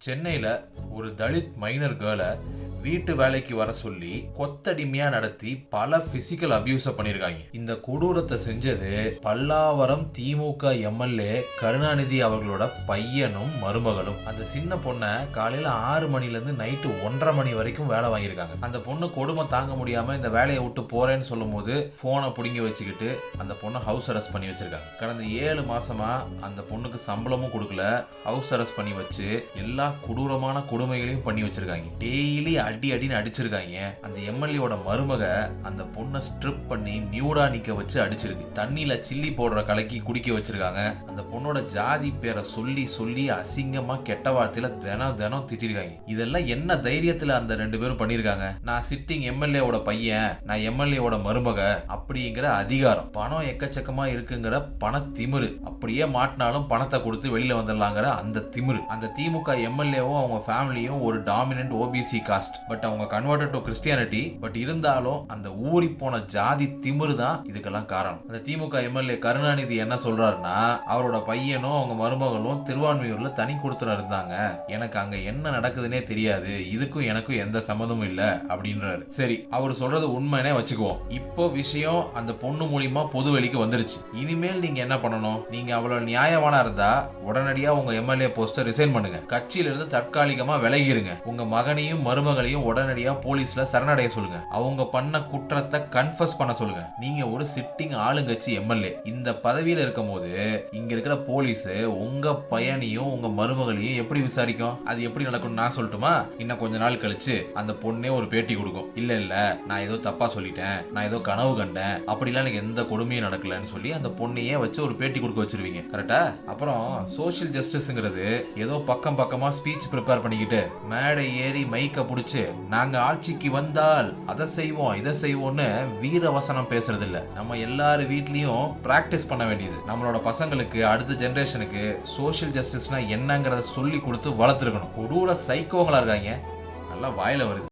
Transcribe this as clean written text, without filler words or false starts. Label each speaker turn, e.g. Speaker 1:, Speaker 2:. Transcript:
Speaker 1: சென்னையில ஒரு தலித் மைனர் கேர்ளை வீட்டு வேலைக்கு வர சொல்லி கொத்தடிமையா நடத்தி பல பிசிக்கல் அபியூஸ பண்ணிருக்காங்க. இந்த கொடூரத்தை செஞ்சது பல்லாவரம் திமுக எம்எல்ஏ கருணாநிதி அவர்களோட பையனும் மருமகளும். அந்த சின்ன பொண்ணை காலையில 6 மணில இருந்து நைட்டு 1:30 மணி வரைக்கும் வேலை வாங்கியிருக்காங்க. அந்த பொண்ணு கொடுமை தாங்க முடியாம இந்த வேலையை விட்டு போறேன்னு சொல்லும் போது போனை புடுங்கி வச்சுக்கிட்டு அந்த பொண்ணை ஹவுஸ் அரெஸ்ட் பண்ணி வச்சிருக்காங்க. கடந்த 7 மாசமா அந்த பொண்ணுக்கு சம்பளமும் கொடுக்கல, ஹவுஸ் அரெஸ்ட் பண்ணி வச்சு எல்லா கொடூரமான கொடுமைகளையும் பண்ணி வச்சிருக்காங்க. டெய்லி அடின்னு அடிச்சிருக்காங்க. அந்த எம்எல்ஏவோட மருமக அந்த பொண்ணை ஸ்ட்ரிப் பண்ணி நியூடா நிக்க வச்சு அடிச்சிருக்கு. தண்ணியில சில்லி போடுற கலக்கி குடிக்க வச்சிருக்காங்க. அந்த பொண்ணோட ஜாதி பேரை சொல்லி சொல்லி அசிங்கமா கெட்ட வார்த்தையில தினம் திட்டிருக்காங்க. இதெல்லாம் என்ன தைரியத்துல அந்த 2 பேரும் பண்ணிருக்காங்க? நான் சிட்டிங் எம்எல்ஏவோட பையன், நான் எம்எல்ஏவோட மருமக அப்படிங்கிற அதிகாரம், பணம் எக்கச்சக்கமா இருக்குங்கிற பண திமிரு, அப்படியே மாட்டினாலும் பணத்தை கொடுத்து வெளியில வந்துடலாங்கிற அந்த திமிரு. அந்த திமுக எம்எல்ஏவும் அவங்க ஃபேமிலியும் ஒரு டாமினன்ட் ஓபிசி காஸ்ட், பட் அவங்க கன்வெர்டட் டு கிறிஸ்டியானிட்டி. பட் இருந்தாலும் அந்த ஊறி போன ஜாதி திமிரு தான் இதுக்கெல்லாம் காரணம். அந்த திமுக எம்எல்ஏ கருணாநிதி என்ன சொல்றாருன்னா, அவரோட பையனும் அவங்க மருமகளும் திருவான்மையூர்ல தனி கொடுத்துன இருந்தாங்க, எனக்கு அங்க என்ன நடக்குதுன்னே தெரியாது, இதுக்கும் எனக்கும் எந்த சம்மந்தமும் இல்ல அப்படின்றாரு. சரி, அவர் சொல்றது உண்மைனே வச்சுக்குவோம். இப்போ விஷயம் அந்த பொண்ணு மூலியமா பொது வெளிக்கு வந்துருச்சு. இனிமேல் நீங்க என்ன பண்ணணும்? நீங்க அவ்வளவு நியாயமானா இருந்தா உடனடியா உங்க எம்எல்ஏ போஸ்ட ரிசைன் பண்ணுங்க, கட்சியில இருந்து தற்காலிகமா விலகிருங்க, உங்க மகனையும் மருமகளையும் உடனடியா போலீஸ்ல சரணடைய சொல்லுங்க, அவங்க பண்ண குற்றத்தை கன்ஃபஸ் பண்ண சொல்லுங்க. நீங்க ஒரு சிட்டிங் ஆளுங்கட்சி எம்எல்ஏ, இந்த பதவியில இருக்கும் போது இங்க இருக்கிற போலீஸ் உங்க பையனையும் உங்க மருமகளையும் எப்படி விசாரிக்கும்? அது எப்படி நடக்கும் நான் சொல்லட்டுமா? இன்னும் கொஞ்ச நாள் கழிச்சு அந்த பொண்ணே ஒரு பேட்டி கொடுக்கும், இல்ல நான் ஏதோ தப்பா சொல்லிட்டேன், நான் ஏதோ கனவு கண்டேன், அப்படிலாம் எனக்கு எந்த கொடுமையும் நடக்கலன்னு சொல்லி அந்த பொண்ணையே வச்சு ஒரு பேட்டி கொடுக்க வச்சிருவீங்க. கரெக்டா? அப்புறம் சோசியல் ஜஸ்டிஸ்ங்கிறது ஏதோ பக்கமா ஸ்பீச் ப்ரிப்பேர் பண்ணிக்கிட்டு மேடை ஏறி மைக்க புடிச்சு நாங்க ஆட்சிக்கு வந்தால் அதை செய்வோம் இதை செய்வோம்னு வீர வசனம் பேசுறது இல்ல. நம்ம எல்லாரும் வீட்லயும் பிராக்டிஸ் பண்ண வேண்டியது. நம்மளோட பசங்களுக்கு, அடுத்த ஜெனரேஷனுக்கு சோசியல் ஜஸ்டிஸ்னா என்னங்கறத சொல்லி கொடுத்து வளர்த்துருக்கணும். கொடூர சைக்கோங்களா இருக்காங்க, நல்லா வாயில வருது.